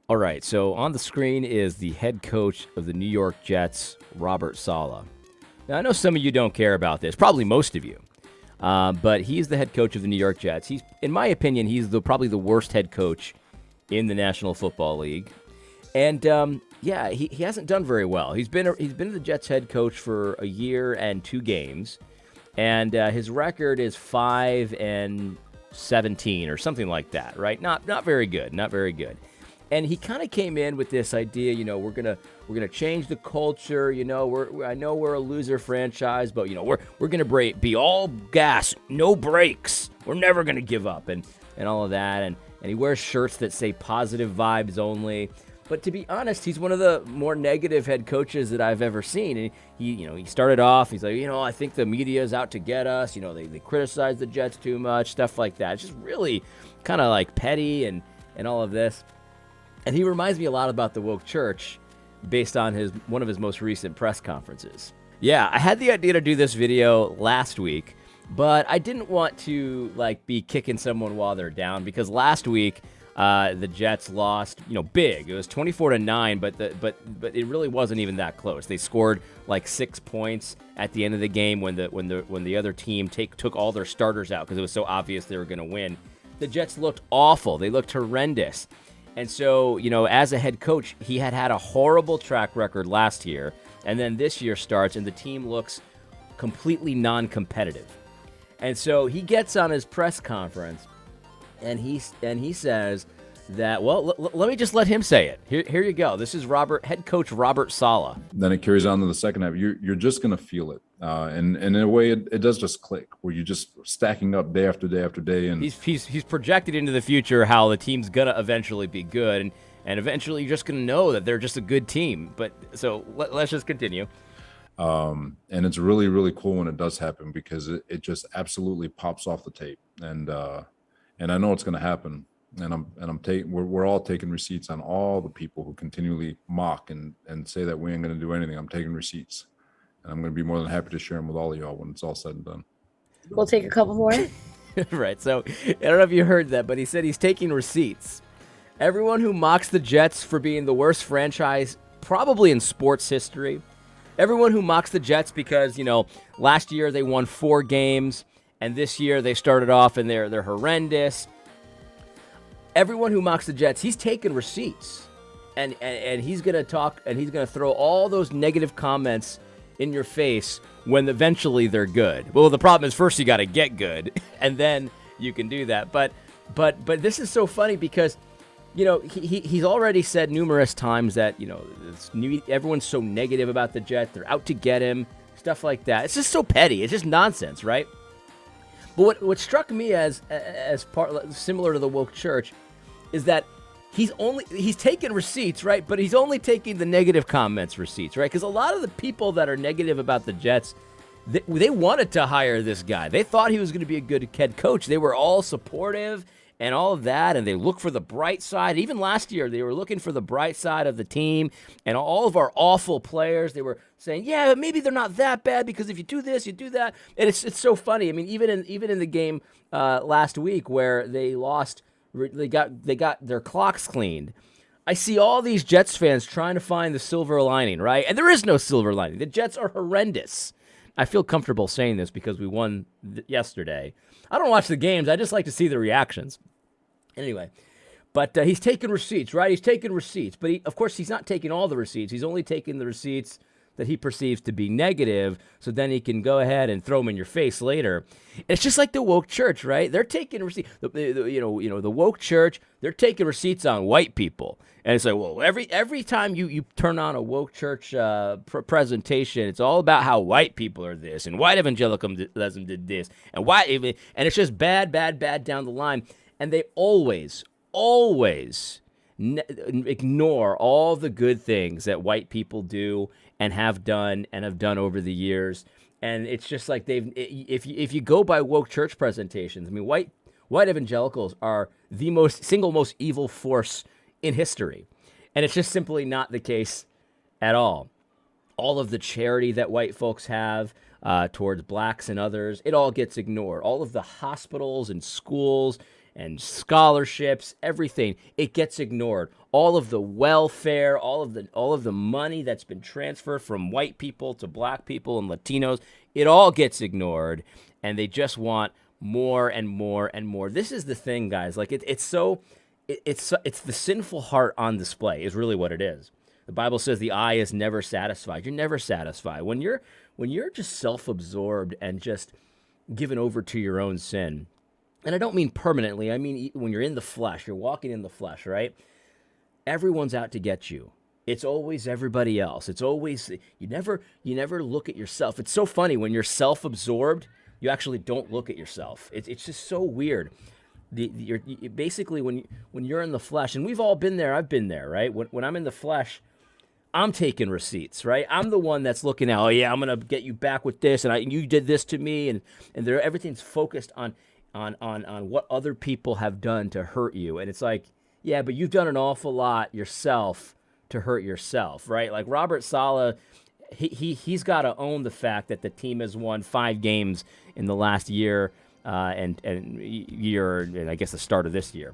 All right, so on the screen is the head coach of the New York Jets, Robert Saleh. Now, I know some of you don't care about this, probably most of you, but he's the head coach of the New York Jets. In my opinion, he's probably the worst head coach in the National Football League. And yeah, he hasn't done very well. He's been the Jets head coach for a year and 2 games, and his record is 5-17 or something like that. Right? Not very good. Not very good. And he kind of came in with this idea, we're gonna change the culture. I know we're a loser franchise, but we're gonna be all gas, no brakes. We're never gonna give up, and all of that. And he wears shirts that say positive vibes only. But to be honest, he's one of the more negative head coaches that I've ever seen. And he started off, he's like, I think the media is out to get us. They criticize the Jets too much, stuff like that. It's just really kind of like petty and all of this. And he reminds me a lot about the woke church based on one of his most recent press conferences. Yeah, I had the idea to do this video last week, but I didn't want to be kicking someone while they're down, because last week the Jets lost, big. It was 24-9, but it really wasn't even that close. They scored 6 points at the end of the game when the other team took all their starters out because it was so obvious they were going to win. The Jets looked awful. They looked horrendous. And so, as a head coach, he had a horrible track record last year, and then this year starts and the team looks completely non-competitive. And so he gets on his press conference and he says that, well, let me just let him say it. Here you go. This is head coach Robert Saleh. Then it carries on to the second half. You're just going to feel it. And in a way, it does just click, where you're just stacking up day after day after day. And he's projected into the future how the team's going to eventually be good. And eventually you're just going to know that they're just a good team. But so let's just continue. And it's really, really cool when it does happen, because it just absolutely pops off the tape. And I know it's going to happen. And we're all taking receipts on all the people who continually mock and say that we ain't going to do anything. I'm taking receipts, and I'm going to be more than happy to share them with all of y'all when it's all said and done. We'll take a couple more. Right. So I don't know if you heard that, but he said he's taking receipts. Everyone who mocks the Jets for being the worst franchise probably in sports history. Everyone who mocks the Jets because, last year they won 4 games and this year they started off and they're horrendous. Everyone who mocks the Jets, he's taking receipts. And he's going to talk, and he's going to throw all those negative comments in your face when eventually they're good. Well, the problem is first you got to get good, and then you can do that. But this is so funny because, he's already said numerous times that, everyone's so negative about the Jets. They're out to get him, stuff like that. It's just so petty. It's just nonsense, right? But what struck me as similar to the woke church is that he's taking receipts, right? But he's only taking the negative comments receipts, right? Because a lot of the people that are negative about the Jets, they wanted to hire this guy. They thought he was going to be a good head coach. They were all supportive and all of that, and they look for the bright side. Even last year, they were looking for the bright side of the team, and all of our awful players, they were saying, yeah, maybe they're not that bad because if you do this, you do that. And it's so funny. I mean, even in the game last week where they lost, they got their clocks cleaned. I see all these Jets fans trying to find the silver lining, right? And there is no silver lining. The Jets are horrendous. I feel comfortable saying this because we won yesterday. I don't watch the games. I just like to see the reactions. Anyway, but he's taking receipts, right? He's taking receipts. But, of course, he's not taking all the receipts. He's only taking the receipts that he perceives to be negative, so then he can go ahead and throw them in your face later. And it's just like the woke church, right? They're taking receipts. The woke church, they're taking receipts on white people. And it's like, well, every time you turn on a woke church presentation, it's all about how white people are this, and white evangelicalism did this, and it's just bad down the line. And they always ignore all the good things that white people do and have done over the years. And it's just like if you go by woke church presentations, I mean, white evangelicals are the single most evil force in history. And it's just simply not the case at all. All of the charity that white folks have towards blacks and others, it all gets ignored. All of the hospitals and schools and scholarships, everything, it gets ignored. all of the welfare, all of the money that's been transferred from white people to black people and Latinos, it all gets ignored, and they just want more and more and more. This is the thing, guys. Like it's the sinful heart on display is really what it is. The Bible says the eye is never satisfied. You're never satisfied. When you're just self-absorbed and just given over to your own sin, and I don't mean permanently, I mean when you're in the flesh, you're walking in the flesh, right? Everyone's out to get you. It's always everybody else. It's always you never look at yourself. It's so funny when you're self-absorbed, you actually don't look at yourself. It's just so weird. Basically when you're in the flesh, and we've all been there. I've been there, right? When I'm in the flesh, I'm taking receipts, right? I'm the one that's looking at, oh yeah, I'm gonna get you back with this, and you did this to me, and everything's focused on what other people have done to hurt you, and it's like, yeah, but you've done an awful lot yourself to hurt yourself, right? Like Robert Saleh, he's got to own the fact that the team has won 5 games in the last year, and I guess the start of this year.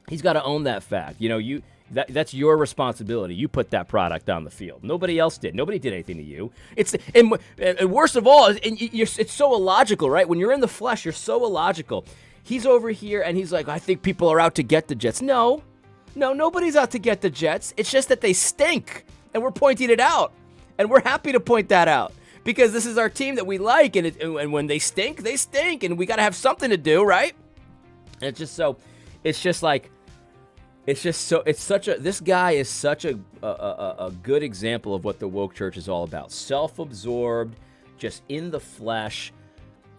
He's got to own that fact. You know, that's your responsibility. You put that product on the field. Nobody else did. Nobody did anything to you. And worst of all, it's so illogical, right? When you're in the flesh, you're so illogical. He's over here and he's like, I think people are out to get the Jets. No, nobody's out to get the Jets. It's just that they stink, and we're pointing it out, and we're happy to point that out because this is our team that we like, and when they stink, and we got to have something to do, right? And this guy is such a good example of what the woke church is all about. Self-absorbed, just in the flesh.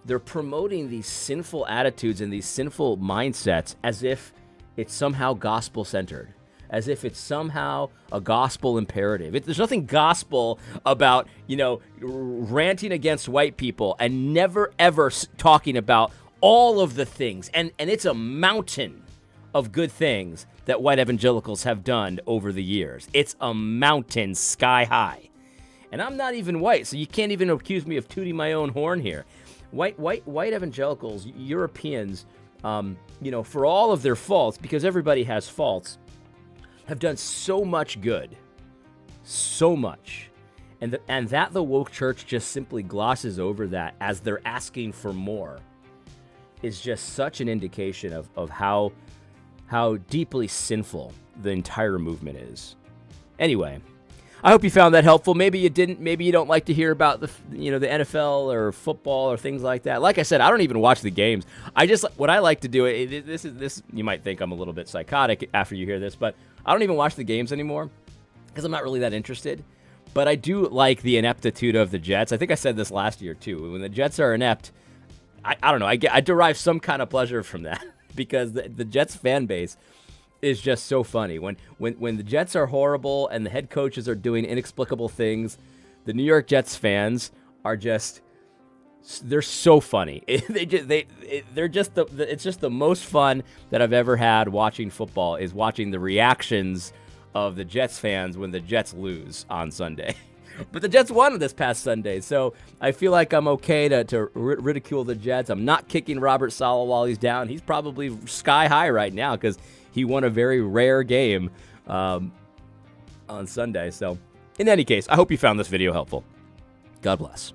They're promoting these sinful attitudes and these sinful mindsets as if it's somehow gospel-centered, as if it's somehow a gospel imperative. There's nothing gospel about, ranting against white people and never, ever talking about all of the things. And it's a mountain of good things that white evangelicals have done over the years. It's a mountain sky high. And I'm not even white, so you can't even accuse me of tooting my own horn here. White evangelicals, Europeans, for all of their faults, because everybody has faults, have done so much good, so much, and that the woke church just simply glosses over that as they're asking for more, is just such an indication of how deeply sinful the entire movement is. Anyway, I hope you found that helpful. Maybe you didn't. Maybe you don't like to hear about the NFL or football or things like that. Like I said, I don't even watch the games. What I like to do. This you might think I'm a little bit psychotic after you hear this, but I don't even watch the games anymore because I'm not really that interested. But I do like the ineptitude of the Jets. I think I said this last year too. When the Jets are inept, I don't know. I derive some kind of pleasure from that because the Jets fan base is just so funny. When the Jets are horrible and the head coaches are doing inexplicable things, the New York Jets fans are they're so funny. It's just the most fun that I've ever had watching football is watching the reactions of the Jets fans when the Jets lose on Sunday. But the Jets won this past Sunday, so I feel like I'm okay to ridicule the Jets. I'm not kicking Robert Saleh while he's down. He's probably sky high right now because he won a very rare game on Sunday. So, in any case, I hope you found this video helpful. God bless.